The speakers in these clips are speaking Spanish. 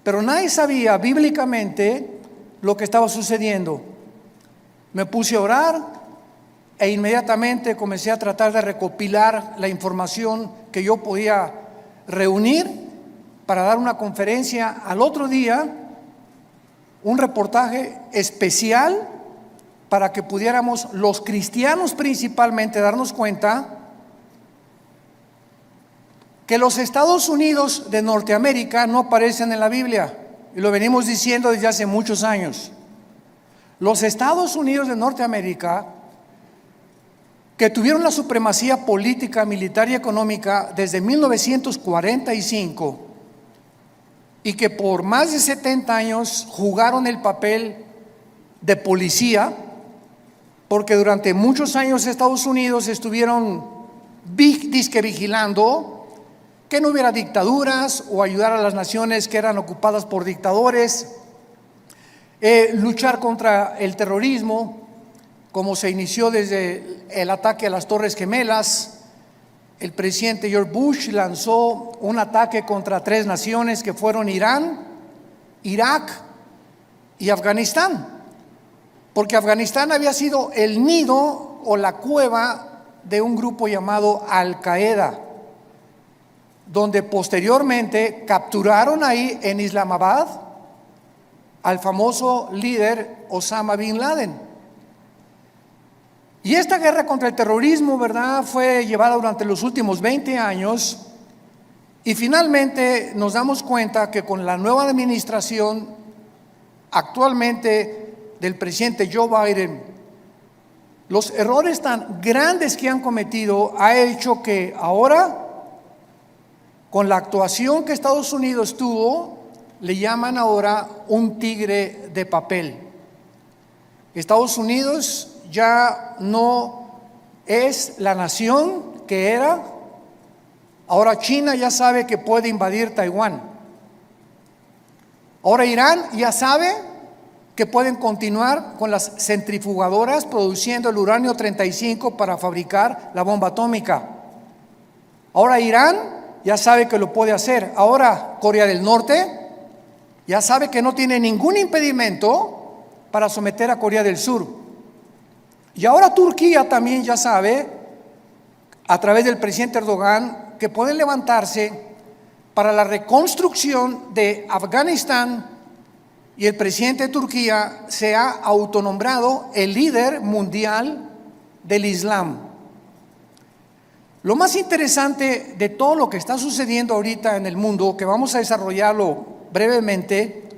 pero nadie sabía bíblicamente lo que estaba sucediendo. Me puse a orar e inmediatamente comencé a tratar de recopilar la información que yo podía reunir para dar una conferencia al otro día, un reportaje especial para que pudiéramos los cristianos principalmente darnos cuenta que los Estados Unidos de Norteamérica no aparecen en la Biblia, y lo venimos diciendo desde hace muchos años. Los Estados Unidos de Norteamérica, que tuvieron la supremacía política, militar y económica desde 1945 y que por más de 70 años jugaron el papel de policía, porque durante muchos años Estados Unidos estuvieron disque vigilando que no hubiera dictaduras o ayudar a las naciones que eran ocupadas por dictadores, luchar contra el terrorismo, como se inició desde el ataque a las Torres Gemelas. El presidente George Bush lanzó un ataque contra 3 naciones que fueron Irán, Irak y Afganistán, porque Afganistán había sido el nido o la cueva de un grupo llamado Al-Qaeda, donde posteriormente capturaron ahí en Islamabad al famoso líder Osama Bin Laden. Y esta guerra contra el terrorismo, ¿verdad?, fue llevada durante los últimos 20 años, y finalmente nos damos cuenta que con la nueva administración actualmente del presidente Joe Biden, los errores tan grandes que han cometido ha hecho que ahora, con la actuación que Estados Unidos tuvo, le llaman ahora un tigre de papel. Estados Unidos ya no es la nación que era. Ahora China ya sabe que puede invadir Taiwán. Ahora Irán ya sabe que pueden continuar con las centrifugadoras produciendo el uranio 35 para fabricar la bomba atómica. Ahora Irán ya sabe que lo puede hacer. Ahora Corea del Norte ya sabe que no tiene ningún impedimento para someter a Corea del Sur. Y ahora Turquía también ya sabe, a través del presidente Erdogan, que pueden levantarse para la reconstrucción de Afganistán, y el presidente de Turquía se ha autonombrado el líder mundial del Islam. Lo más interesante de todo lo que está sucediendo ahorita en el mundo, que vamos a desarrollarlo brevemente,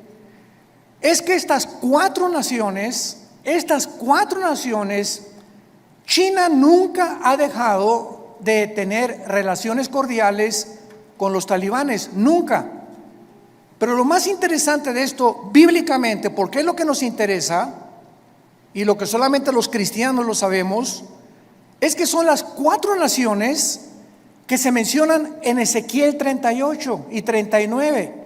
es que estas cuatro naciones, China nunca ha dejado de tener relaciones cordiales con los talibanes, nunca. Pero lo más interesante de esto, bíblicamente, porque es lo que nos interesa y lo que solamente los cristianos lo sabemos, es que son las 4 naciones que se mencionan en Ezequiel 38 y 39,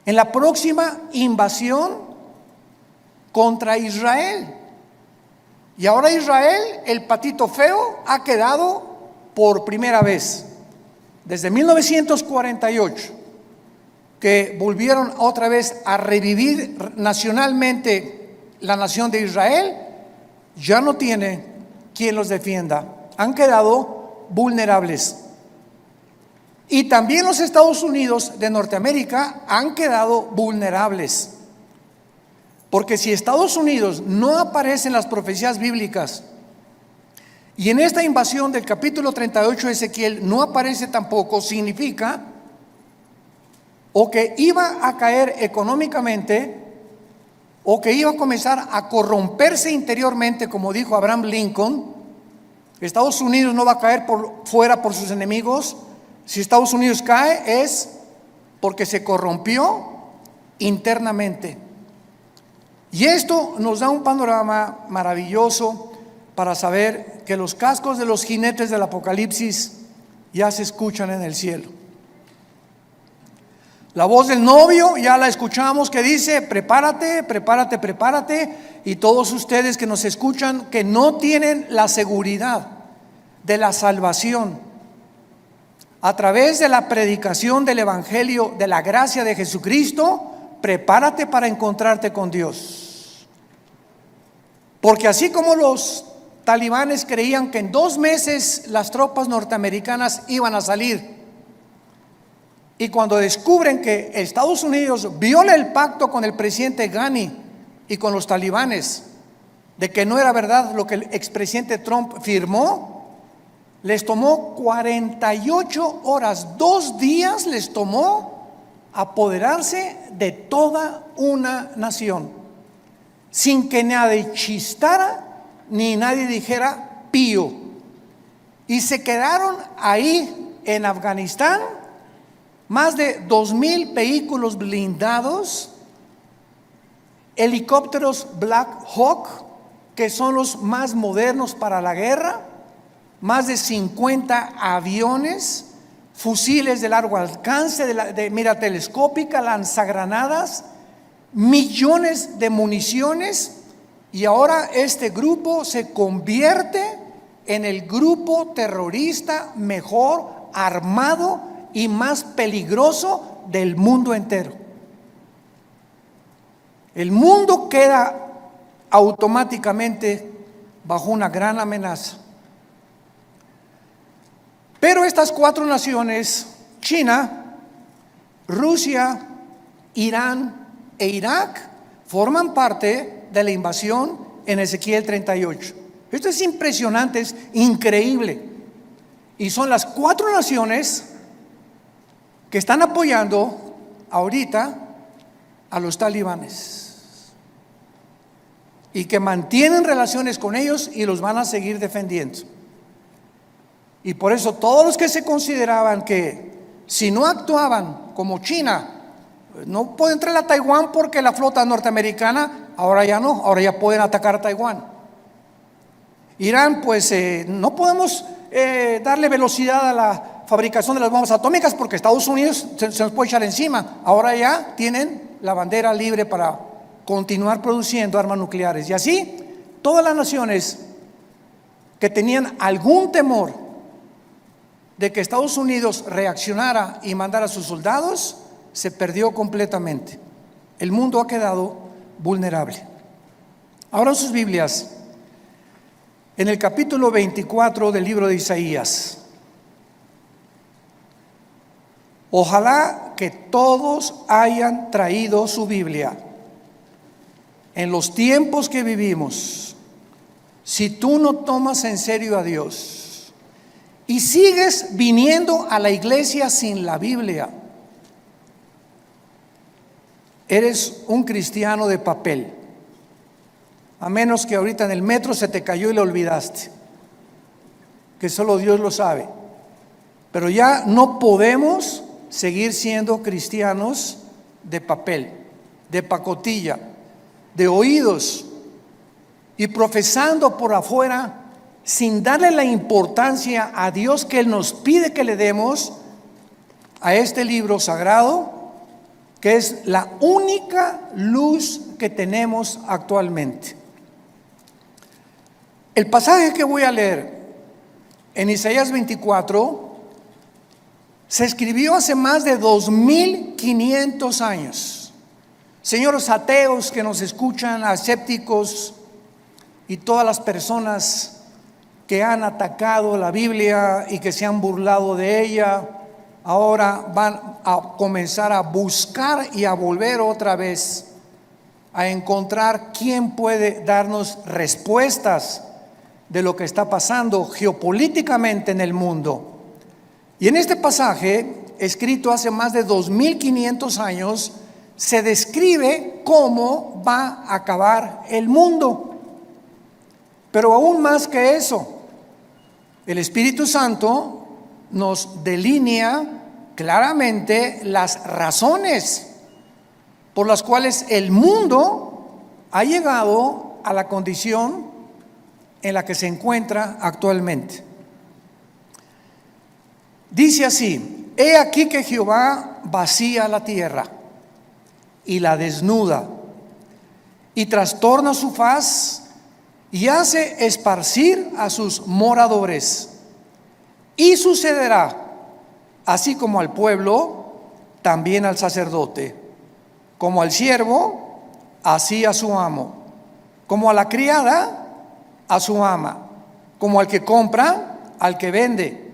en la próxima invasión contra Israel. Y ahora Israel, el patito feo, ha quedado por primera vez desde 1948, que volvieron otra vez a revivir nacionalmente la nación de Israel. Ya no tiene quien los defienda, han quedado vulnerables. Y también los Estados Unidos de Norteamérica han quedado vulnerables, porque si Estados Unidos no aparece en las profecías bíblicas y en esta invasión del capítulo 38 de Ezequiel no aparece tampoco, significa o que iba a caer económicamente, o que iba a comenzar a corromperse interiormente, como dijo Abraham Lincoln. Estados Unidos no va a caer fuera por sus enemigos. Si Estados Unidos cae es porque se corrompió internamente. Y esto nos da un panorama maravilloso para saber que los cascos de los jinetes del Apocalipsis ya se escuchan en el cielo. La voz del novio ya la escuchamos, que dice: prepárate, prepárate, prepárate. Y todos ustedes que nos escuchan, que no tienen la seguridad de la salvación, a través de la predicación del Evangelio de la gracia de Jesucristo, prepárate para encontrarte con Dios. Porque así como los talibanes creían que en 2 meses las tropas norteamericanas iban a salir, y cuando descubren que Estados Unidos viola el pacto con el presidente Ghani y con los talibanes, de que no era verdad lo que el expresidente Trump firmó, les tomó 48 horas, 2 días les tomó apoderarse de toda una nación, sin que nadie chistara ni nadie dijera pío. Y se quedaron ahí en Afganistán más de 2,000 vehículos blindados, helicópteros Black Hawk, que son los más modernos para la guerra, más de 50 aviones, fusiles de largo alcance, de mira telescópica, lanzagranadas, millones de municiones. Y ahora este grupo se convierte en el grupo terrorista mejor armado y más peligroso del mundo entero. El mundo queda automáticamente bajo una gran amenaza. Pero estas 4 naciones, China, Rusia, Irán e Irak, forman parte de la invasión en Ezequiel 38. Esto es impresionante, es increíble. Y son las 4 naciones que están apoyando ahorita a los talibanes y que mantienen relaciones con ellos y los van a seguir defendiendo. Y por eso todos los que se consideraban que si no actuaban como China, no puede entrar a Taiwán porque la flota norteamericana, ahora ya no, ahora ya pueden atacar a Taiwán. Irán, pues no podemos darle velocidad a la fabricación de las bombas atómicas porque Estados Unidos se nos puede echar encima. Ahora ya tienen la bandera libre para continuar produciendo armas nucleares. Y así, todas las naciones que tenían algún temor de que Estados Unidos reaccionara y mandara a sus soldados, se perdió completamente. El mundo ha quedado vulnerable. Ahora sus Biblias, en el capítulo 24 del libro de Isaías. Ojalá que todos hayan traído su Biblia. En los tiempos que vivimos, si tú no tomas en serio a Dios y sigues viniendo a la iglesia sin la Biblia, eres un cristiano de papel, a menos que ahorita en el metro se te cayó y lo olvidaste, que solo Dios lo sabe. Pero ya no podemos seguir siendo cristianos de papel, de pacotilla, de oídos y profesando por afuera sin darle la importancia a Dios que Él nos pide que le demos a este libro sagrado, que es la única luz que tenemos actualmente. El pasaje que voy a leer en Isaías 24 se escribió hace más de 2,500 años. Señores ateos que nos escuchan, escépticos y todas las personas que han atacado la Biblia y que se han burlado de ella, ahora van a comenzar a buscar y a volver otra vez a encontrar quién puede darnos respuestas de lo que está pasando geopolíticamente en el mundo. Y en este pasaje, escrito hace más de 2,500 años, se describe cómo va a acabar el mundo. Pero aún más que eso, el Espíritu Santo nos delinea claramente las razones por las cuales el mundo ha llegado a la condición en la que se encuentra actualmente. Dice así: he aquí que Jehová vacía la tierra y la desnuda, y trastorna su faz, y hace esparcir a sus moradores. Y sucederá así como al pueblo, también al sacerdote, como al siervo, así a su amo, como a la criada, a su ama, como al que compra, al que vende,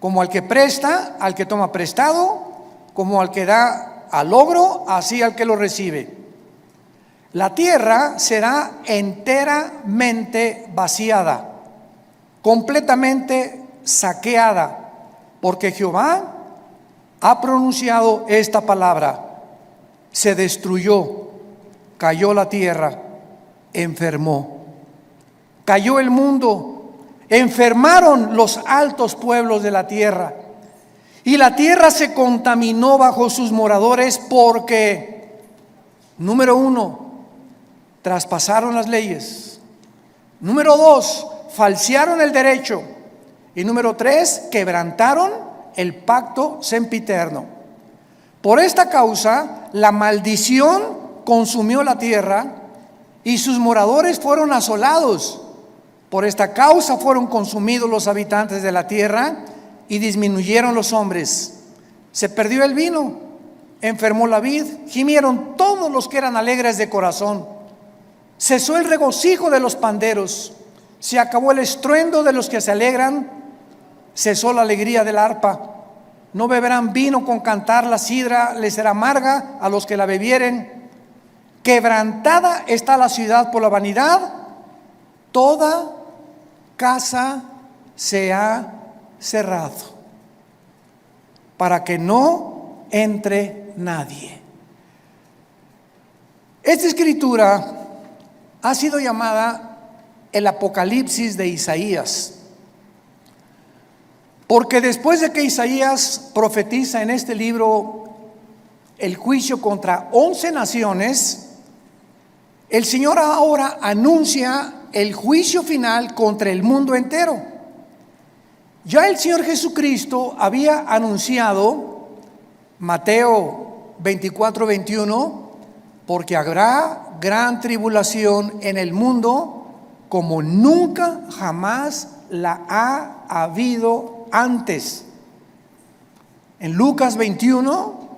como al que presta, al que toma prestado, como al que da al logro, así al que lo recibe. La tierra será enteramente vaciada, completamente saqueada, porque Jehová ha pronunciado esta palabra. Se destruyó, cayó la tierra, enfermó. Cayó el mundo, enfermaron los altos pueblos de la tierra. Y la tierra se contaminó bajo sus moradores porque, número 1, traspasaron las leyes. Número 2, falsearon el derecho. Y número 3, quebrantaron el pacto sempiterno. Por esta causa, la maldición consumió la tierra y sus moradores fueron asolados. Por esta causa fueron consumidos los habitantes de la tierra y disminuyeron los hombres. Se perdió el vino, enfermó la vid, gimieron todos los que eran alegres de corazón. Cesó el regocijo de los panderos, se acabó el estruendo de los que se alegran, cesó la alegría del arpa. No beberán vino con cantar, la sidra les será amarga a los que la bebieren. Quebrantada está la ciudad por la vanidad, toda casa se ha cerrado, para que no entre nadie. Esta escritura ha sido llamada el Apocalipsis de Isaías, porque después de que Isaías profetiza en este libro el juicio contra 11 naciones, el Señor ahora anuncia el juicio final contra el mundo entero. Ya el Señor Jesucristo había anunciado, Mateo 24:21, porque habrá gran tribulación en el mundo como nunca jamás la ha habido antes. En Lucas 21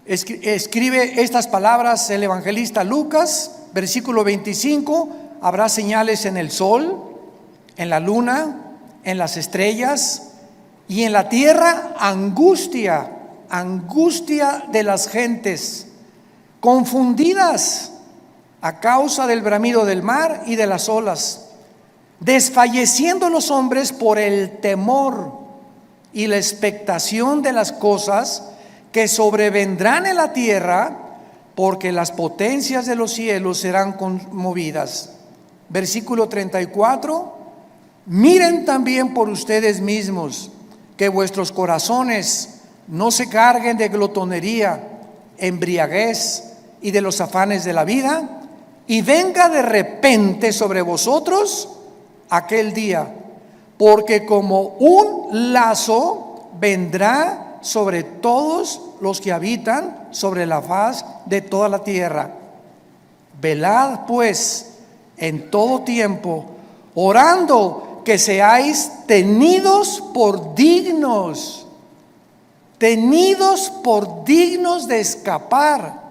escribe estas palabras el evangelista Lucas, versículo 25: habrá señales en el sol, en la luna, en las estrellas, y en la tierra angustia de las gentes, confundidas a causa del bramido del mar y de las olas, desfalleciendo los hombres por el temor y la expectación de las cosas que sobrevendrán en la tierra, porque las potencias de los cielos serán conmovidas. Versículo 34: miren también por ustedes mismos, que vuestros corazones no se carguen de glotonería, embriaguez y de los afanes de la vida, y venga de repente sobre vosotros aquel día, porque como un lazo vendrá sobre todos los que habitan sobre la faz de toda la tierra. Velad pues en todo tiempo, orando que seáis tenidos por dignos de escapar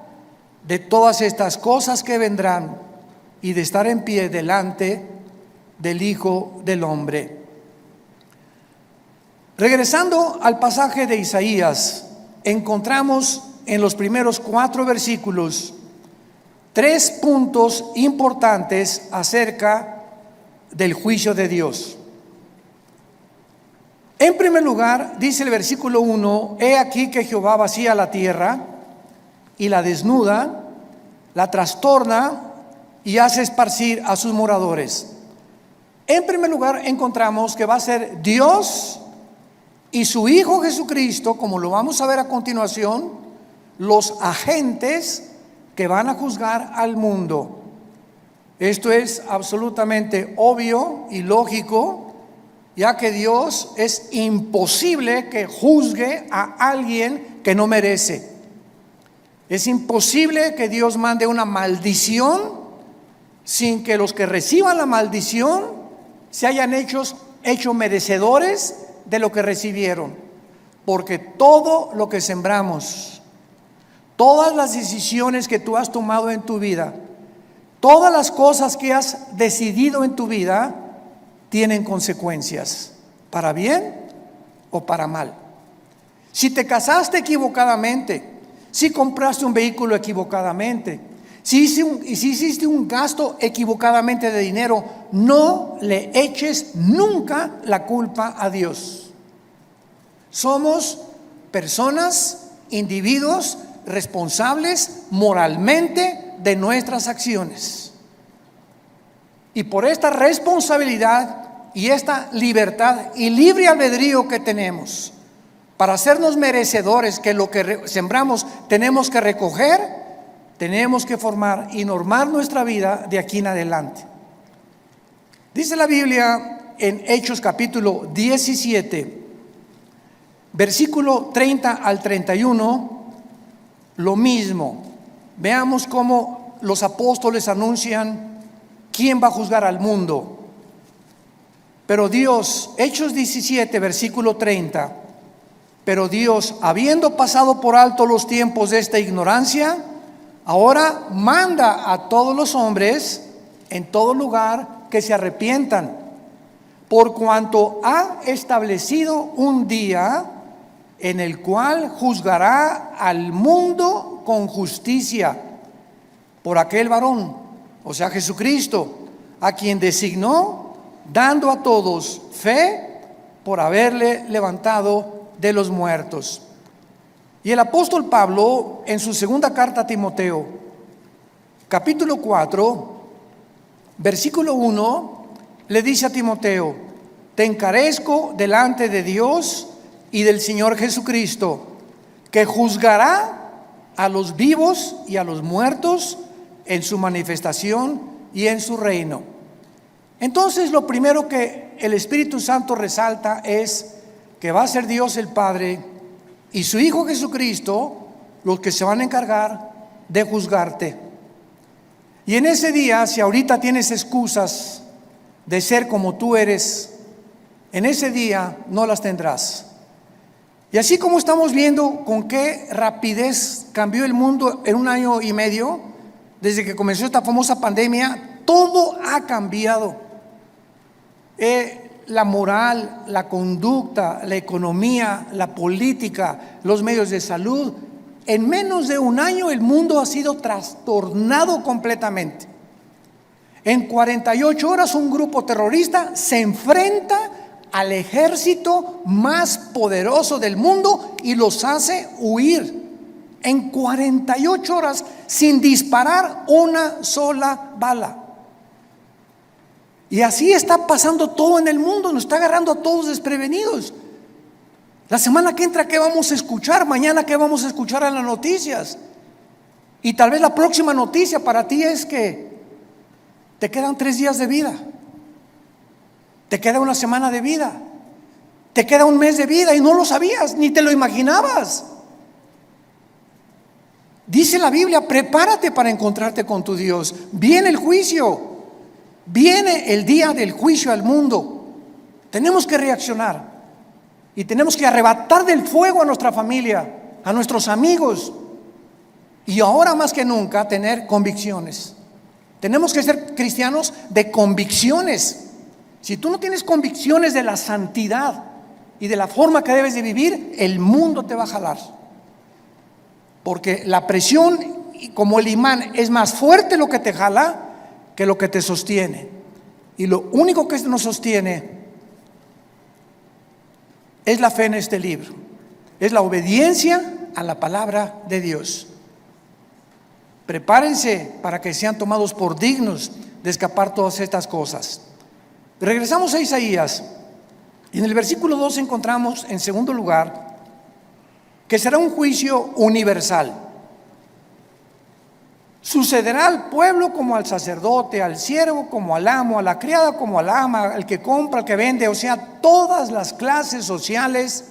de todas estas cosas que vendrán y de estar en pie delante del Hijo del Hombre. Regresando al pasaje de Isaías, encontramos en los primeros 4 versículos 3 puntos importantes acerca del juicio de Dios. En primer lugar, dice el versículo 1: he aquí que Jehová vacía la tierra y la desnuda, la trastorna y hace esparcir a sus moradores. En primer lugar, encontramos que va a ser Dios y su Hijo Jesucristo, como lo vamos a ver a continuación, los agentes que van a juzgar al mundo. Esto es absolutamente obvio y lógico, ya que Dios es imposible que juzgue a alguien que no merece. Es imposible que Dios mande una maldición sin que los que reciban la maldición se hayan hecho merecedores de lo que recibieron. porque todo lo que sembramos, todas las decisiones que tú has tomado en tu vida, todas las cosas que has decidido en tu vida, tienen consecuencias, para bien o para mal. Si te casaste equivocadamente, si compraste un vehículo equivocadamente, si hiciste un gasto equivocadamente de dinero, no le eches nunca la culpa a Dios. Somos personas, individuos responsables moralmente de nuestras acciones. Y por esta responsabilidad y esta libertad y libre albedrío que tenemos para hacernos merecedores que lo que sembramos tenemos que recoger, tenemos que formar y normar nuestra vida de aquí en adelante. Dice la Biblia en Hechos capítulo 17, versículo 30 al 31, lo mismo. Veamos cómo los apóstoles anuncian quién va a juzgar al mundo. Pero Dios, Hechos 17, versículo 30, pero Dios, habiendo pasado por alto los tiempos de esta ignorancia, ahora manda a todos los hombres en todo lugar que se arrepientan, por cuanto ha establecido un día en el cual juzgará al mundo con justicia por aquel varón, o sea Jesucristo, a quien designó, dando a todos fe por haberle levantado de los muertos. Y el apóstol Pablo, en su segunda carta a Timoteo, capítulo 4, versículo 1, le dice a Timoteo: te encarezco delante de Dios y del Señor Jesucristo, que juzgará a los vivos y a los muertos en su manifestación y en su reino. Entonces, lo primero que el Espíritu Santo resalta es que va a ser Dios el Padre y su Hijo Jesucristo los que se van a encargar de juzgarte. Y en ese día, si ahorita tienes excusas de ser como tú eres, en ese día no las tendrás. Y así como estamos viendo con qué rapidez cambió el mundo en 1 año y medio, desde que comenzó esta famosa pandemia, todo ha cambiado. La moral, la conducta, la economía, la política, los medios de salud. En menos de 1 año el mundo ha sido trastornado completamente. En 48 horas un grupo terrorista se enfrenta al ejército más poderoso del mundo y los hace huir. En 48 horas sin disparar una sola bala. Y así está pasando todo en el mundo, nos está agarrando a todos desprevenidos. La semana que entra, ¿qué vamos a escuchar? Mañana, ¿qué vamos a escuchar en las noticias? Y tal vez la próxima noticia para ti es que te quedan 3 días de vida, te queda 1 semana de vida, te queda 1 mes de vida y no lo sabías, ni te lo imaginabas. Dice la Biblia: prepárate para encontrarte con tu Dios. Viene el juicio. Viene el día del juicio al mundo. Tenemos que reaccionar y tenemos que arrebatar del fuego a nuestra familia, a nuestros amigos, y ahora más que nunca tener convicciones. Tenemos que ser cristianos de convicciones. Si tú no tienes convicciones de la santidad y de la forma que debes de vivir, el mundo te va a jalar, porque la presión, como el imán, es más fuerte lo que te jala que lo que te sostiene. Y lo único que nos sostiene es la fe en este libro, es la obediencia a la palabra de Dios. Prepárense para que sean tomados por dignos de escapar todas estas cosas. Regresamos a Isaías. En el versículo 2 encontramos, en segundo lugar, que será un juicio universal. Sucederá al pueblo como al sacerdote, al siervo como al amo, a la criada como al ama, al que compra, al que vende, o sea, todas las clases sociales,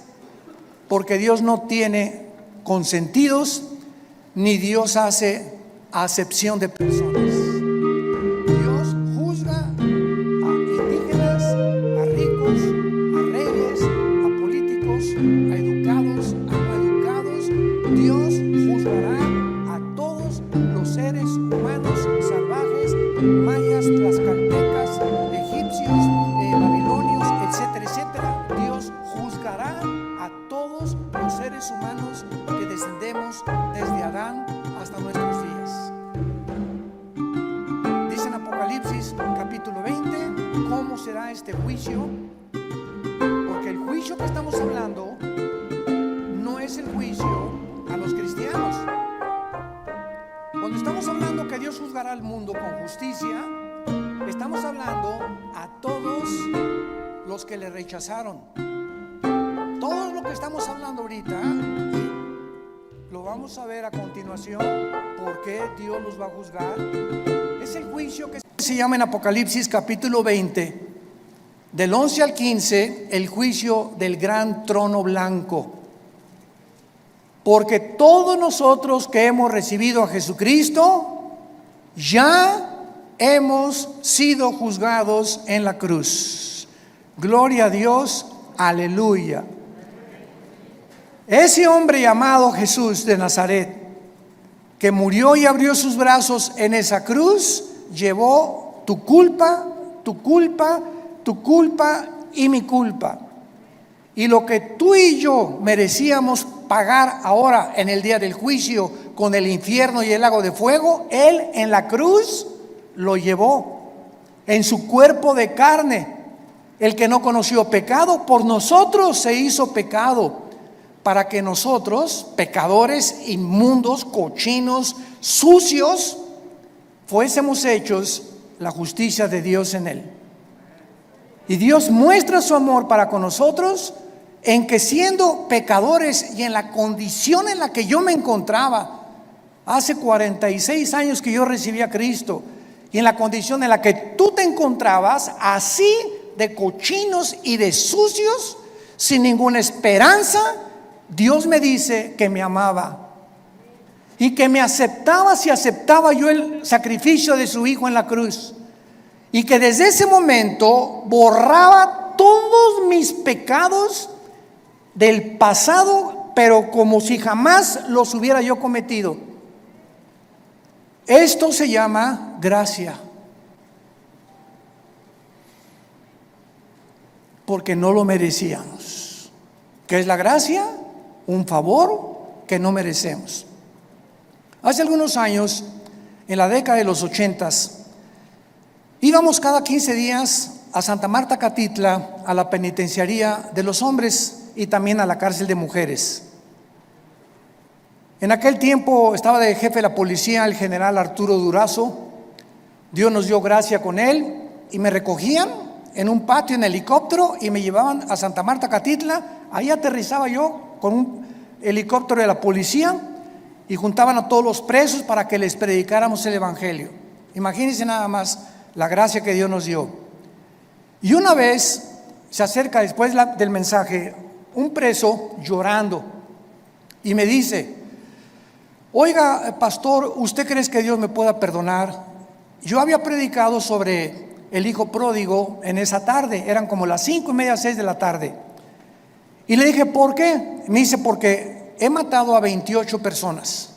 porque Dios no tiene consentidos, ni Dios hace acepción de personas. Dios juzga a indígenas, a ricos, a reyes, a políticos, a educados, seres humanos salvajes, mayas, tlaxcaltecas, egipcios, babilonios, etcétera, etcétera. Dios juzgará a todos los seres humanos que descendemos desde Adán hasta nuestros días. Dice en Apocalipsis capítulo 20 cómo será este juicio, porque el juicio que estamos hablando no es el juicio a los cristianos. Cuando estamos hablando que Dios juzgará al mundo con justicia, estamos hablando a todos los que le rechazaron. Todo lo que estamos hablando ahorita lo vamos a ver a continuación. ¿Por qué Dios los va a juzgar? Es el juicio que se llama en Apocalipsis capítulo 20, del 11 al 15, el juicio del gran trono blanco. Porque todos nosotros que hemos recibido a Jesucristo ya hemos sido juzgados en la cruz. Gloria a Dios, aleluya. Ese hombre llamado Jesús de Nazaret, que murió y abrió sus brazos en esa cruz, llevó tu culpa, tu culpa, tu culpa y mi culpa. Y lo que tú y yo merecíamos pagar ahora en el día del juicio con el infierno y el lago de fuego, Él en la cruz lo llevó en su cuerpo de carne. El que no conoció pecado, por nosotros se hizo pecado, para que nosotros, pecadores, inmundos, cochinos, sucios, fuésemos hechos la justicia de Dios en Él. Y Dios muestra su amor para con nosotros en que, siendo pecadores y en la condición en la que yo me encontraba hace 46 años que yo recibí a Cristo, y en la condición en la que tú te encontrabas, así de cochinos y de sucios, sin ninguna esperanza, Dios me dice que me amaba y que me aceptaba si aceptaba yo el sacrificio de su Hijo en la cruz, y que desde ese momento borraba todos mis pecados del pasado, pero como si jamás los hubiera yo cometido. Esto se llama gracia, porque no lo merecíamos. ¿Qué es la gracia? Un favor que no merecemos. Hace algunos años, en la década de los 80s, íbamos cada 15 días a Santa Marta, Catitla, a la penitenciaría de los hombres y también a la cárcel de mujeres. En aquel tiempo estaba de jefe de la policía el general Arturo Durazo. Dios nos dio gracia con él y me recogían en un patio en helicóptero y me llevaban a Santa Marta, Catitla. Ahí aterrizaba yo con un helicóptero de la policía y juntaban a todos los presos para que les predicáramos el evangelio. Imagínense nada más la gracia que Dios nos dio. Y una vez se acerca, después del mensaje, un preso llorando y me dice: oiga, pastor, ¿usted cree que Dios me pueda perdonar? Yo había predicado sobre el hijo pródigo en esa tarde, eran como las 5:30, 6 de la tarde. Y le dije: ¿por qué? Me dice: porque he matado a 28 personas.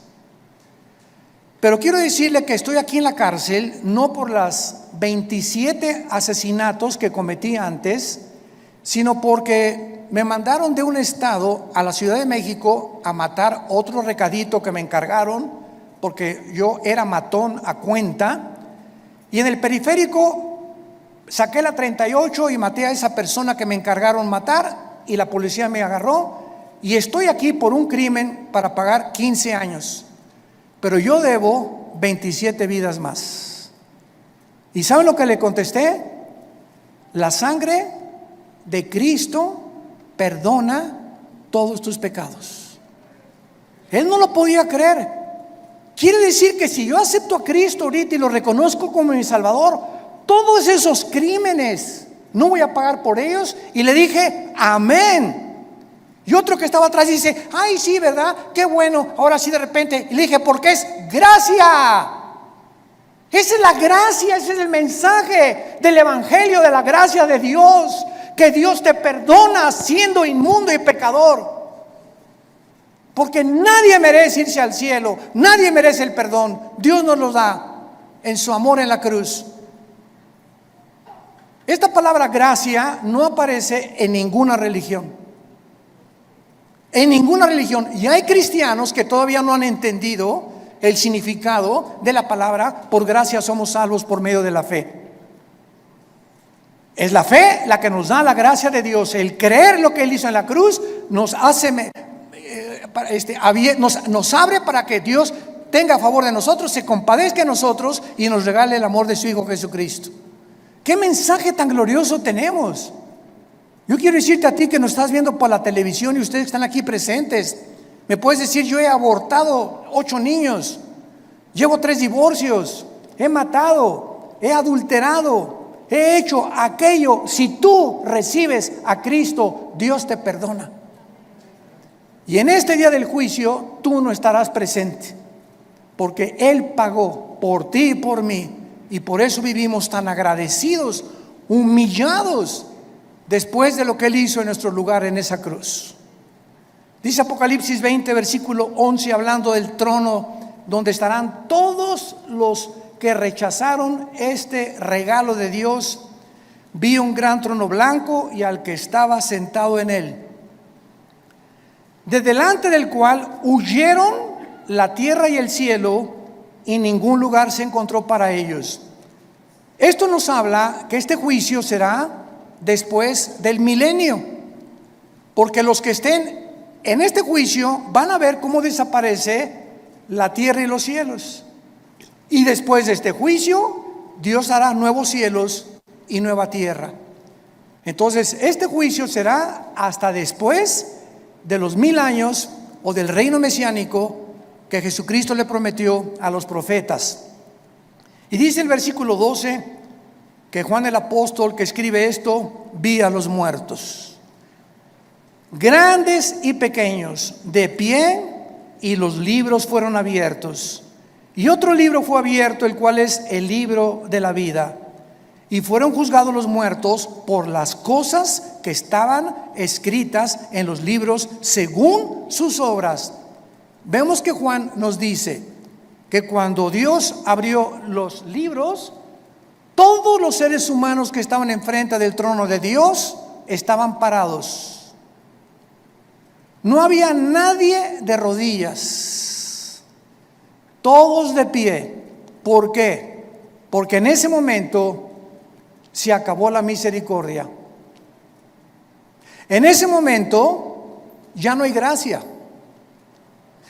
Pero quiero decirle que estoy aquí en la cárcel no por las 27 asesinatos que cometí antes, sino porque me mandaron de un estado a la Ciudad de México a matar otro recadito que me encargaron, porque yo era matón a cuenta, y en el periférico saqué la 38 y maté a esa persona que me encargaron matar, y la policía me agarró, y estoy aquí por un crimen para pagar 15 años, pero yo debo 27 vidas más. ¿Y saben lo que le contesté? La sangre de Cristo perdona todos tus pecados. Él no lo podía creer. Quiere decir que si yo acepto a Cristo ahorita y lo reconozco como mi Salvador, todos esos crímenes no voy a pagar por ellos. Y le dije: amén. Y otro que estaba atrás dice: ay, sí, ¿verdad? Qué bueno, ahora sí de repente. Y le dije: porque es gracia. Esa es la gracia, ese es el mensaje del evangelio, de la gracia de Dios, que Dios te perdona siendo inmundo y pecador. Porque nadie merece irse al cielo, nadie merece el perdón. Dios nos lo da en su amor en la cruz. Esta palabra gracia no aparece en ninguna religión. En ninguna religión. Y hay cristianos que todavía no han entendido el significado de la palabra por gracia somos salvos por medio de la fe. Es la fe la que nos da la gracia de Dios. El creer lo que Él hizo en la cruz nos hace, nos abre para que Dios tenga a favor de nosotros, se compadezca de nosotros y nos regale el amor de su Hijo Jesucristo. ¿Qué mensaje tan glorioso tenemos? Yo quiero decirte a ti que nos estás viendo por la televisión y ustedes están aquí presentes. Me puedes decir, yo he abortado 8 niños, llevo 3 divorcios, he matado, he adulterado, he hecho aquello. Si tú recibes a Cristo, Dios te perdona. Y en este día del juicio, tú no estarás presente, porque Él pagó por ti y por mí. Y por eso vivimos tan agradecidos, humillados, después de lo que Él hizo en nuestro lugar en esa cruz. Dice Apocalipsis 20, versículo 11, hablando del trono donde estarán todos los que rechazaron este regalo de Dios. Vi un gran trono blanco y al que estaba sentado en él, de delante del cual huyeron la tierra y el cielo, y ningún lugar se encontró para ellos. Esto nos habla que este juicio será después del milenio, porque los que estén en este juicio van a ver cómo desaparece la tierra y los cielos. Y después de este juicio, Dios hará nuevos cielos y nueva tierra. Entonces, este juicio será hasta después de los 1000 años o del reino mesiánico que Jesucristo le prometió a los profetas. Y dice el versículo 12 que Juan el apóstol que escribe esto, vi a los muertos, grandes y pequeños, de pie, y los libros fueron abiertos. Y otro libro fue abierto, el cual es el libro de la vida. Y fueron juzgados los muertos por las cosas que estaban escritas en los libros según sus obras. Vemos que Juan nos dice que cuando Dios abrió los libros, todos los seres humanos que estaban enfrente del trono de Dios estaban parados. No había nadie de rodillas, todos de pie. ¿Por qué? Porque en ese momento se acabó la misericordia. En ese momento ya no hay gracia.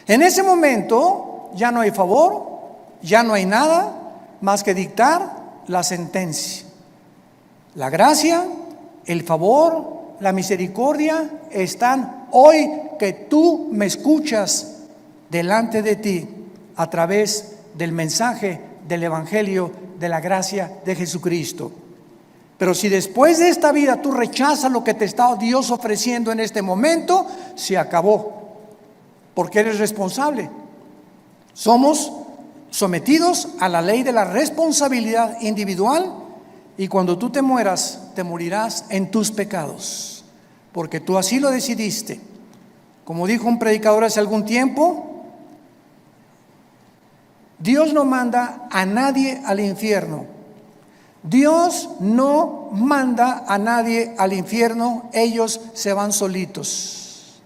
En ese momento ya no hay favor, ya no hay nada más que dictar la sentencia. La gracia, el favor, la misericordia están hoy que tú me escuchas delante de ti a través del mensaje del Evangelio de la gracia de Jesucristo. Pero si después de esta vida tú rechazas lo que te está Dios ofreciendo en este momento, se acabó. Porque eres responsable. Somos sometidos a la ley de la responsabilidad individual, y cuando tú te mueras, te morirás en tus pecados, porque tú así lo decidiste. Como dijo un predicador hace algún tiempo, Dios no manda a nadie al infierno. Dios no manda a nadie al infierno, ellos se van solitos.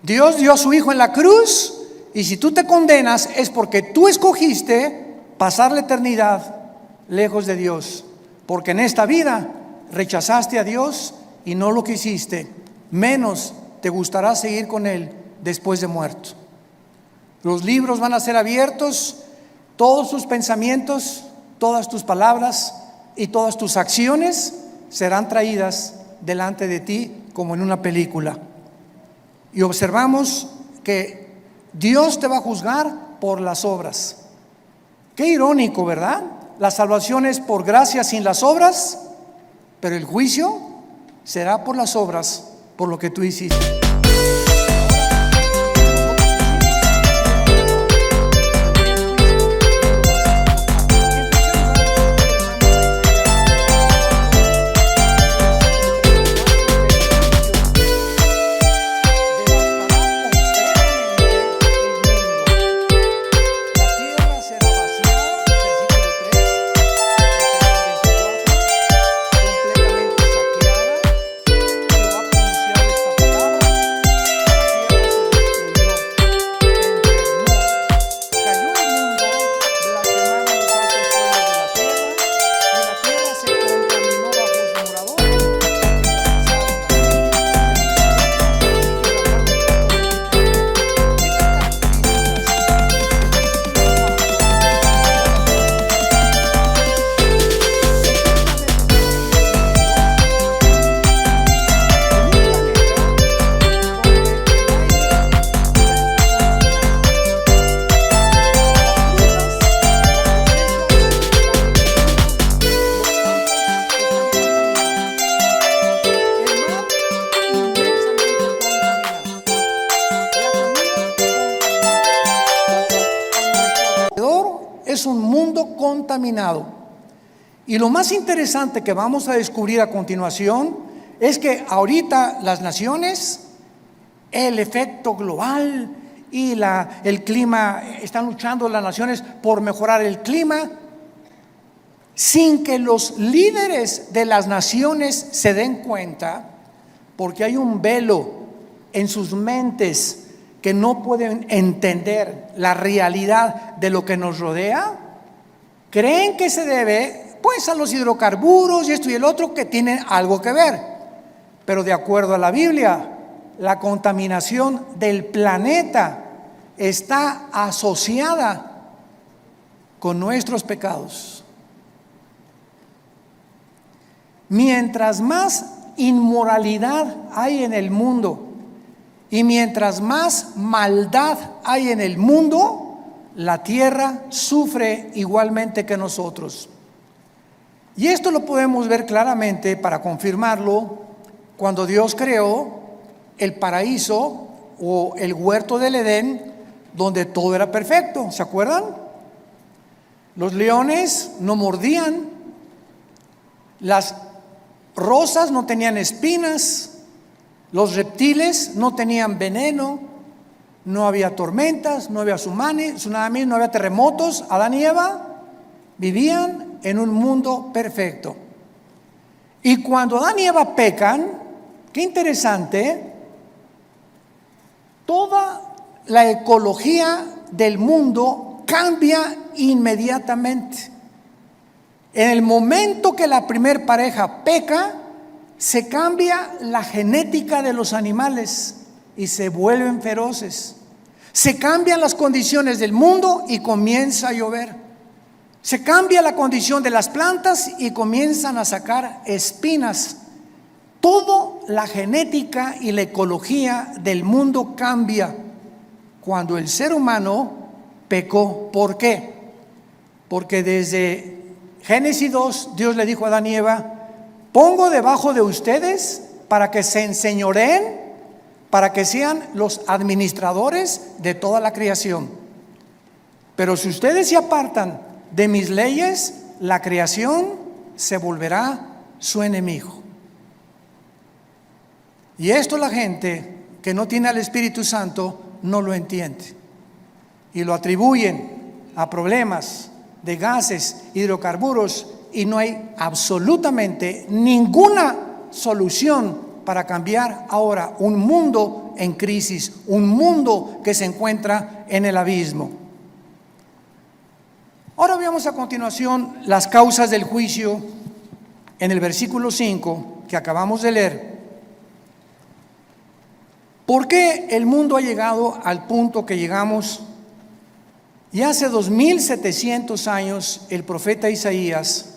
Dios dio a su Hijo en la cruz, y si tú te condenas es porque tú escogiste pasar la eternidad lejos de Dios, porque en esta vida rechazaste a Dios y no lo quisiste, menos te gustará seguir con Él después de muerto. Los libros van a ser abiertos, todos tus pensamientos, todas tus palabras y todas tus acciones serán traídas delante de ti como en una película. Y observamos que Dios te va a juzgar por las obras. Qué irónico, ¿verdad? La salvación es por gracia sin las obras, pero el juicio será por las obras, por lo que tú hiciste. es un mundo contaminado. Y lo más interesante que vamos a descubrir a continuación es que ahorita las naciones, el efecto global y el clima, están luchando las naciones por mejorar el clima, sin que los líderes de las naciones se den cuenta, porque hay un velo en sus mentes que no pueden entender la realidad de lo que nos rodea. Creen que se debe pues a los hidrocarburos y esto y el otro, que tienen algo que ver, pero de acuerdo a la Biblia, la contaminación del planeta está asociada con nuestros pecados. Mientras más inmoralidad hay en el mundo y mientras más maldad hay en el mundo, la tierra sufre igualmente que nosotros. Y esto lo podemos ver claramente, para confirmarlo, cuando Dios creó el paraíso o el huerto del Edén, donde todo era perfecto. ¿Se acuerdan? Los leones no mordían, las rosas no tenían espinas, los reptiles no tenían veneno, no había tormentas, no había tsunamis, no había terremotos. Adán y Eva vivían en un mundo perfecto. Y cuando Adán y Eva pecan, qué interesante, toda la ecología del mundo cambia inmediatamente. En el momento que la primer pareja peca, se cambia la genética de los animales y se vuelven feroces. Se cambian las condiciones del mundo y comienza a llover. Se cambia la condición de las plantas y comienzan a sacar espinas. Toda la genética y la ecología del mundo cambia cuando el ser humano pecó. ¿Por qué? Porque desde Génesis 2, Dios le dijo a Adán y Eva: pongo debajo de ustedes para que se enseñoreen, para que sean los administradores de toda la creación. Pero si ustedes se apartan de mis leyes, la creación se volverá su enemigo. Y esto la gente que no tiene al Espíritu Santo no lo entiende y lo atribuyen a problemas de gases, hidrocarburos, y no hay absolutamente ninguna solución para cambiar ahora un mundo en crisis, un mundo que se encuentra en el abismo. Ahora veamos a continuación las causas del juicio en el versículo 5 que acabamos de leer. ¿Por qué el mundo ha llegado al punto que llegamos? Y hace 2700 años el profeta Isaías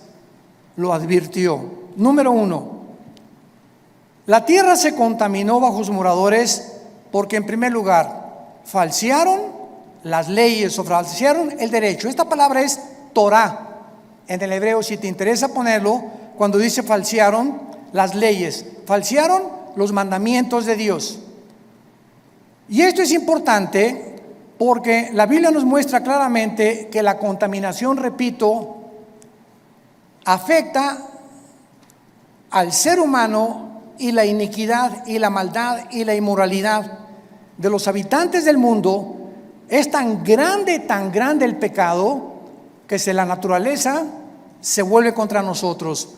lo advirtió. Número 1, la tierra se contaminó bajo sus moradores porque, en primer lugar, falsearon las leyes o falsearon el derecho. Esta palabra es Torah en el hebreo, si te interesa ponerlo, cuando dice falsearon las leyes, falsearon los mandamientos de Dios. Y esto es importante porque la Biblia nos muestra claramente que la contaminación, repito, afecta al ser humano, y la iniquidad y la maldad y la inmoralidad de los habitantes del mundo es tan grande el pecado, que la naturaleza se vuelve contra nosotros.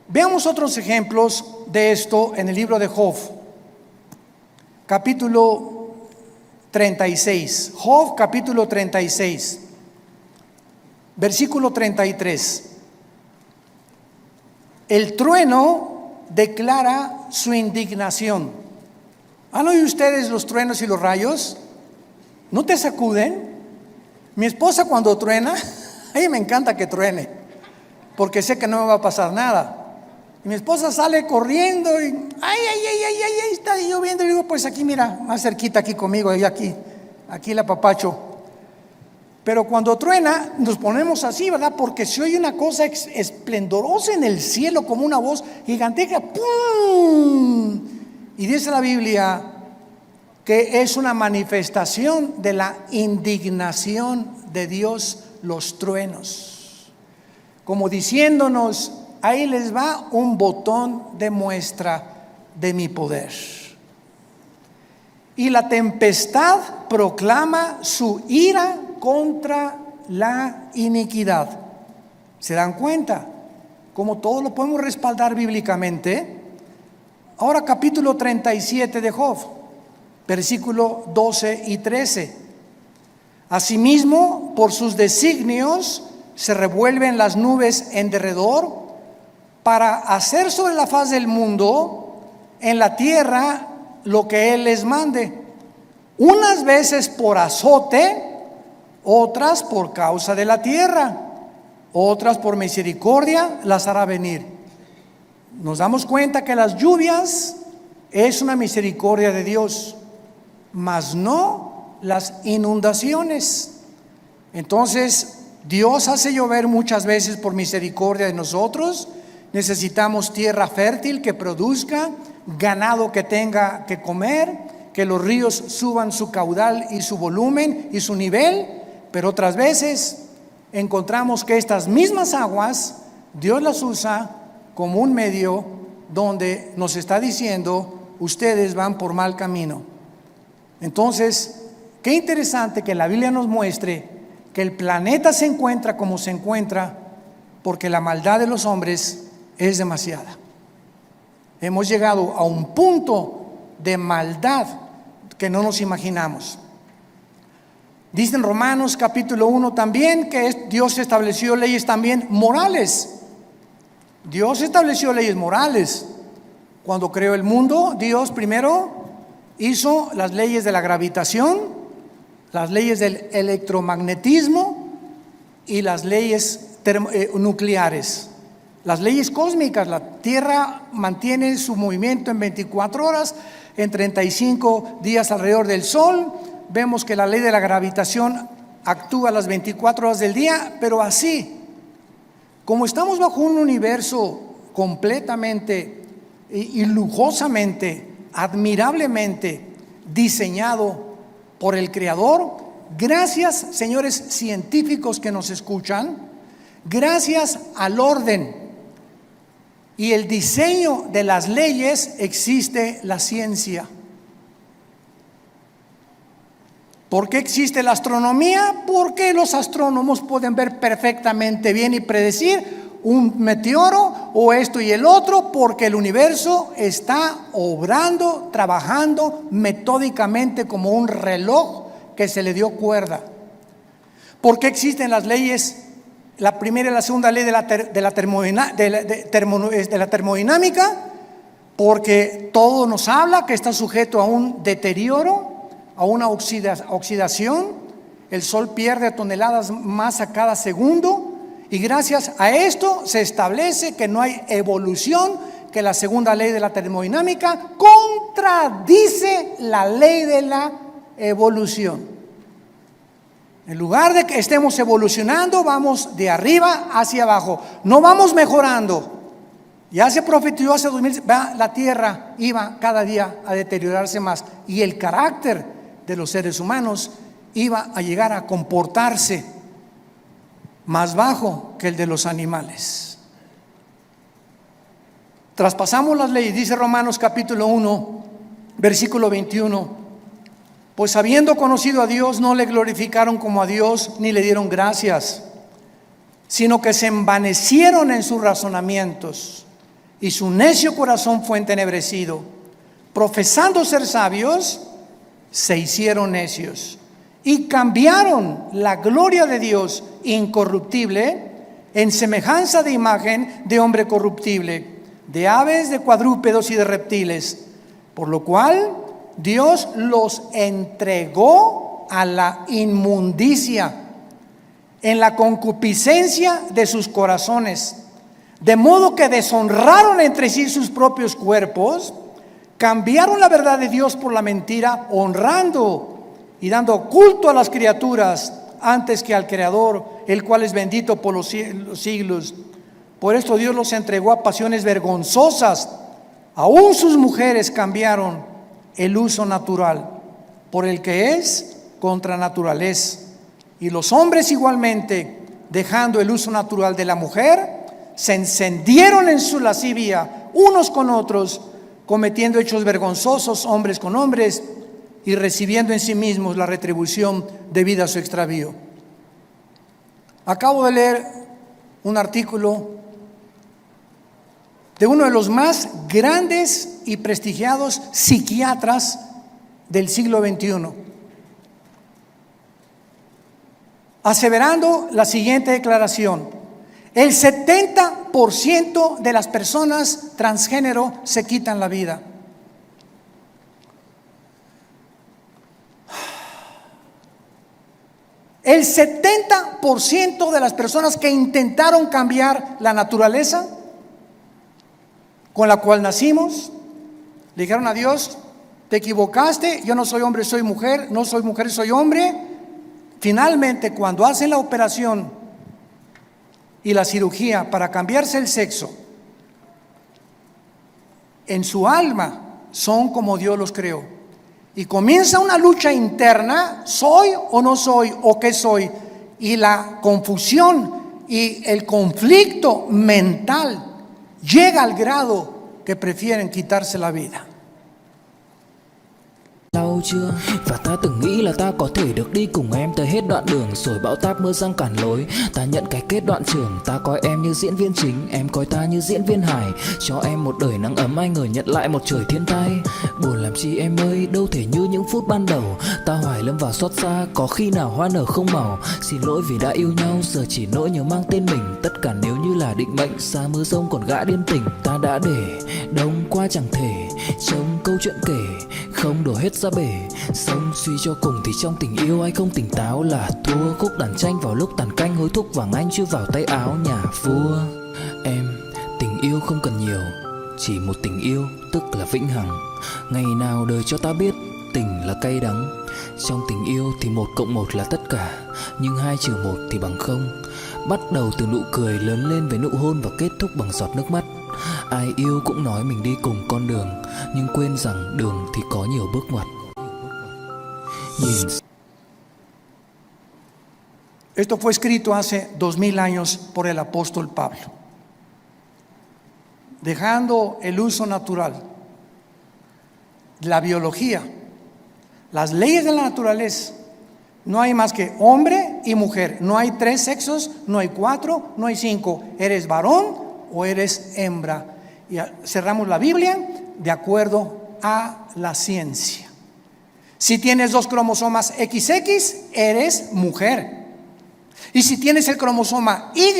Veamos otros ejemplos de esto en el libro de Job, capítulo 36. Job, capítulo 36, versículo 33. El trueno declara su indignación. ¿Han oído ustedes los truenos y los rayos? ¿No te sacuden? Mi esposa, cuando truena, a ella me encanta que truene, porque sé que no me va a pasar nada. Y mi esposa sale corriendo y ay, está lloviendo. Y digo, pues aquí, mira, más cerquita aquí conmigo, y aquí la papacho. Pero cuando truena, nos ponemos así, ¿verdad? Porque se oye una cosa esplendorosa en el cielo, como una voz gigantesca. ¡Pum! Y dice la Biblia que es una manifestación de la indignación de Dios los truenos, como diciéndonos: ahí les va un botón de muestra de mi poder. Y la tempestad proclama su ira contra la iniquidad. ¿Se dan cuenta? Como todo lo podemos respaldar bíblicamente. Ahora capítulo 37 de Job, versículo 12 y 13. Asimismo, por sus designios se revuelven las nubes en derredor, para hacer sobre la faz del mundo, en la tierra, lo que Él les mande, unas veces por azote, otras por causa de la tierra, otras por misericordia las hará venir. Nos damos cuenta que las lluvias es una misericordia de Dios, mas no las inundaciones. Entonces, Dios hace llover muchas veces por misericordia de nosotros. Necesitamos tierra fértil que produzca, ganado que tenga que comer, que los ríos suban su caudal y su volumen y su nivel. Pero otras veces encontramos que estas mismas aguas Dios las usa como un medio donde nos está diciendo: ustedes van por mal camino. Entonces, qué interesante que la Biblia nos muestre que el planeta se encuentra como se encuentra porque la maldad de los hombres es demasiada. Hemos llegado a un punto de maldad que no nos imaginamos. Dice en Romanos capítulo 1 también que Dios estableció leyes también morales. Dios estableció leyes morales. Cuando creó el mundo, Dios primero hizo las leyes de la gravitación, las leyes del electromagnetismo y las leyes nucleares. Las leyes cósmicas: la Tierra mantiene su movimiento en 24 horas, en 35 días alrededor del Sol. Vemos que la ley de la gravitación actúa las 24 horas del día, pero así, como estamos bajo un universo completamente y lujosamente, admirablemente diseñado por el Creador, gracias, señores científicos que nos escuchan, gracias al orden y el diseño de las leyes, existe la ciencia. ¿Por qué existe la astronomía? Porque los astrónomos pueden ver perfectamente bien y predecir un meteoro o esto y el otro, porque el universo está obrando, trabajando metódicamente como un reloj que se le dio cuerda. ¿Por qué existen las leyes? La primera y la segunda ley de la termodinámica, porque todo nos habla que está sujeto a un deterioro, a una oxidación. El Sol pierde toneladas masa cada segundo, y gracias a esto se establece que no hay evolución, que la segunda ley de la termodinámica contradice la ley de la evolución. En lugar de que estemos evolucionando, vamos de arriba hacia abajo, no vamos mejorando. Ya se profetizó hace 2000, la tierra iba cada día a deteriorarse más, y el carácter de los seres humanos iba a llegar a comportarse más bajo que el de los animales. Traspasamos las leyes, dice Romanos capítulo 1, versículo 21. Pues habiendo conocido a Dios, no le glorificaron como a Dios, ni le dieron gracias, sino que se envanecieron en sus razonamientos, y su necio corazón fue entenebrecido. Profesando ser sabios, se hicieron necios, y cambiaron la gloria de Dios incorruptible en semejanza de imagen de hombre corruptible, de aves, de cuadrúpedos y de reptiles, por lo cual Dios los entregó a la inmundicia en la concupiscencia de sus corazones, de modo que deshonraron entre sí sus propios cuerpos, cambiaron la verdad de Dios por la mentira, honrando y dando culto a las criaturas antes que al Creador, el cual es bendito por los siglos. Por esto Dios los entregó a pasiones vergonzosas, aún sus mujeres cambiaron el uso natural por el que es contra naturaleza. Y los hombres igualmente, dejando el uso natural de la mujer, se encendieron en su lascivia unos con otros, cometiendo hechos vergonzosos hombres con hombres y recibiendo en sí mismos la retribución debida a su extravío. Acabo de leer un artículo de uno de los más grandes y prestigiados psiquiatras del siglo XXI, aseverando la siguiente declaración: el 70% de las personas transgénero se quitan la vida. El 70% de las personas que intentaron cambiar la naturaleza con la cual nacimos, le dijeron a Dios: te equivocaste, yo no soy hombre, soy mujer, no soy mujer, soy hombre. Finalmente, cuando hacen la operación y la cirugía para cambiarse el sexo, en su alma son como Dios los creó. Y comienza una lucha interna: ¿soy o no soy? ¿O qué soy? Y la confusión y el conflicto mental llega al grado que prefieren quitarse la vida. Lâu chưa và ta từng nghĩ là ta có thể được đi cùng em tới hết đoạn đường, rồi bão táp mưa giăng cản lối. Ta nhận cái kết đoạn trường, ta coi em như diễn viên chính, em coi ta như diễn viên hài. Cho em một đời nắng ấm, ai ngờ nhận lại một trời thiên tai. Buồn làm chi em ơi, đâu thể như những phút ban đầu. Ta hoài lâm vào xót xa, có khi nào hoa nở không màu. Xin lỗi vì đã yêu nhau, giờ chỉ nỗi nhớ mang tên mình. Tất cả nếu như là định mệnh, xa mưa rông còn gã điên tình. Ta đã để đông qua chẳng thể trông câu chuyện kể, không đổ hết ra bể. Sống suy cho cùng thì trong tình yêu ai không tỉnh táo là thua. Khúc đàn tranh vào lúc tàn canh, hối thúc vàng anh chưa vào tay áo nhà vua. Em, tình yêu không cần nhiều, chỉ một tình yêu tức là vĩnh hằng. Ngày nào đời cho ta biết tình là cay đắng. Trong tình yêu thì 1 + 1 là tất cả, nhưng 2 - 1 thì bằng không. Bắt đầu từ nụ cười, lớn lên với nụ hôn và kết thúc bằng giọt nước mắt. Ai yêu cũng nói mình đi cùng con đường, nhưng quên rằng đường thì có nhiều bước ngoặt. Esto fue escrito hace 2000 años por el apóstol Pablo. Dejando el uso natural, la biología, las leyes de la naturaleza, no hay más que hombre y mujer. No hay 3 sexos, no hay 4, no hay 5. Eres varón o eres hembra. Y cerramos la Biblia de acuerdo a la ciencia. Si tienes 2 cromosomas XX, eres mujer. Y si tienes el cromosoma Y,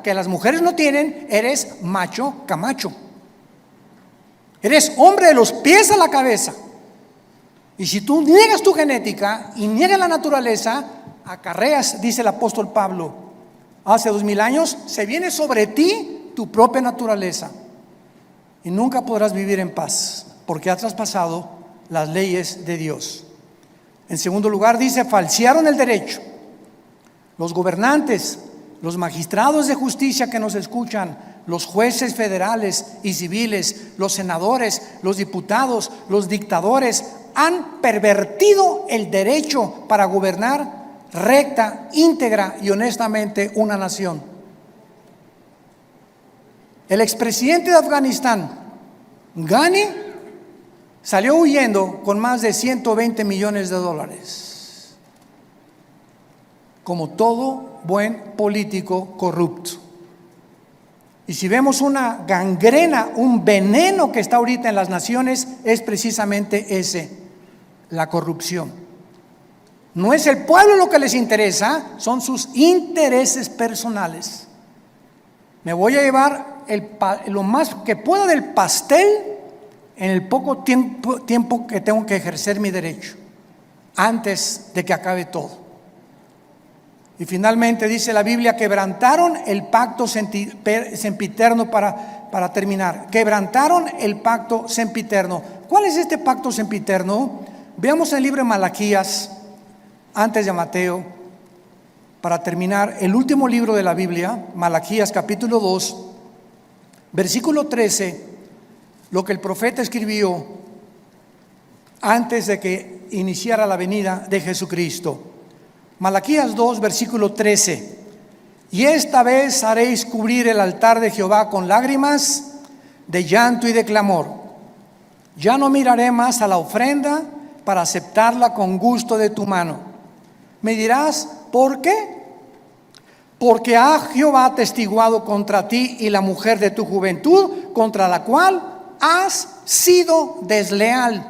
que las mujeres no tienen, eres macho camacho. Eres hombre de los pies a la cabeza. Y si tú niegas tu genética y niegas la naturaleza, acarreas, dice el apóstol Pablo, hace 2000 años, se viene sobre ti tu propia naturaleza. Y nunca podrás vivir en paz, porque has traspasado las leyes de Dios. En segundo lugar, dice: falsearon el derecho. Los gobernantes, los magistrados de justicia que nos escuchan, los jueces federales y civiles, los senadores, los diputados, los dictadores, han pervertido el derecho para gobernar recta, íntegra y honestamente una nación. El expresidente de Afganistán, Ghani, salió huyendo con más de $120 millones, como todo buen político corrupto. Y si vemos una gangrena, un veneno que está ahorita en las naciones, es precisamente ese: la corrupción. No es el pueblo lo que les interesa, son sus intereses personales. Me voy a llevar lo más que pueda del pastel en el poco tiempo que tengo que ejercer mi derecho, antes de que acabe todo. Y finalmente dice la Biblia: quebrantaron el pacto sempiterno. Para terminar, quebrantaron el pacto sempiterno. ¿Cuál es este pacto sempiterno? Veamos en el libro de Malaquías, antes de Mateo, para terminar, el último libro de la Biblia, Malaquías capítulo 2, versículo 13, lo que el profeta escribió antes de que iniciara la venida de Jesucristo. Malaquías 2, versículo 13. Y esta vez haréis cubrir el altar de Jehová con lágrimas, de llanto y de clamor. Ya no miraré más a la ofrenda para aceptarla con gusto de tu mano. Me dirás, ¿por qué? Porque ha Jehová testiguado contra ti y la mujer de tu juventud, contra la cual has sido desleal.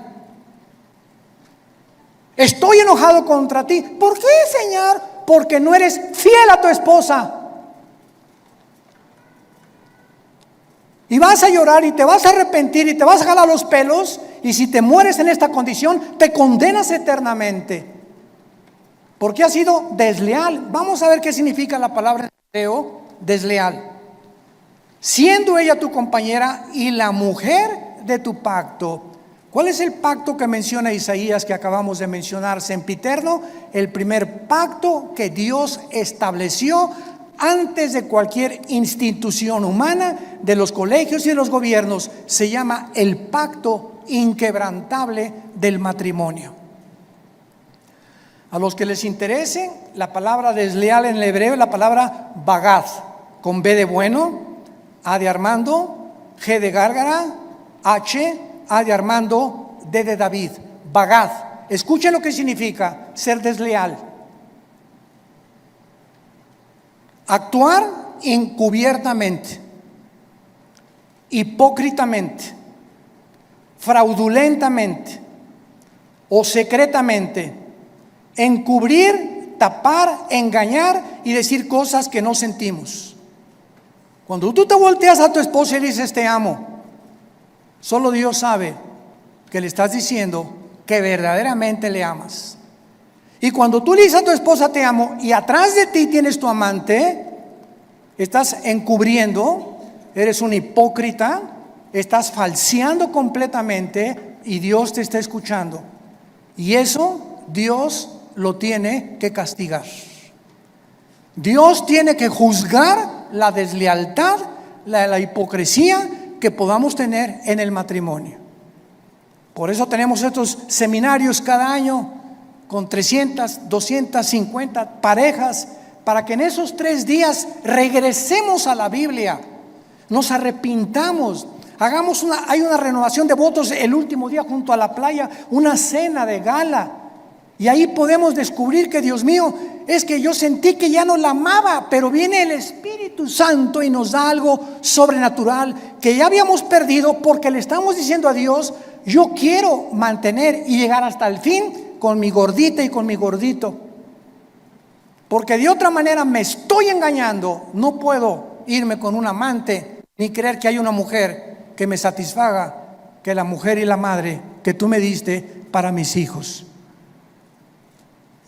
Estoy enojado contra ti. ¿Por qué, Señor? Porque no eres fiel a tu esposa. Y vas a llorar y te vas a arrepentir y te vas a jalar los pelos. Y si te mueres en esta condición, te condenas eternamente. Porque has sido desleal. Vamos a ver qué significa la palabra en hebreo, desleal. Siendo ella tu compañera y la mujer de tu pacto. ¿Cuál es el pacto que menciona Isaías que acabamos de mencionar? Sempiterno, el primer pacto que Dios estableció antes de cualquier institución humana, de los colegios y de los gobiernos. Se llama el pacto inquebrantable del matrimonio. A los que les interese, la palabra desleal en el hebreo es la palabra bagad, con B de bueno, A de Armando, G de Gárgara, H, A de Armando, D de David. Bagad. Escuchen lo que significa ser desleal. Actuar encubiertamente, hipócritamente, fraudulentamente o secretamente, encubrir, tapar, engañar y decir cosas que no sentimos. Cuando tú te volteas a tu esposa y le dices te amo, solo Dios sabe que le estás diciendo que verdaderamente le amas. Y cuando tú le dices a tu esposa te amo y atrás de ti tienes tu amante, estás encubriendo, eres un hipócrita, estás falseando completamente y Dios te está escuchando. Y eso Dios lo tiene que castigar. Dios tiene que juzgar la deslealtad, la hipocresía que podamos tener en el matrimonio. Por eso tenemos estos seminarios cada año con 300, 250 parejas, para que en esos 3 días regresemos a la Biblia, nos arrepintamos, hay una renovación de votos el último día junto a la playa, una cena de gala, y ahí podemos descubrir que Dios mío, es que yo sentí que ya no la amaba, pero viene el Espíritu Santo y nos da algo sobrenatural que ya habíamos perdido, porque le estamos diciendo a Dios, yo quiero mantener y llegar hasta el fin con mi gordita y con mi gordito, porque de otra manera me estoy engañando. No puedo irme con un amante ni creer que hay una mujer que me satisfaga, que la mujer y la madre que tú me diste para mis hijos.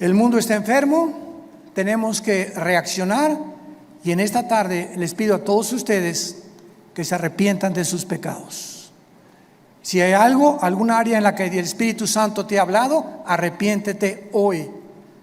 El mundo está enfermo, tenemos que reaccionar, y en esta tarde les pido a todos ustedes que se arrepientan de sus pecados. Si hay alguna área en la que el Espíritu Santo te ha hablado, arrepiéntete hoy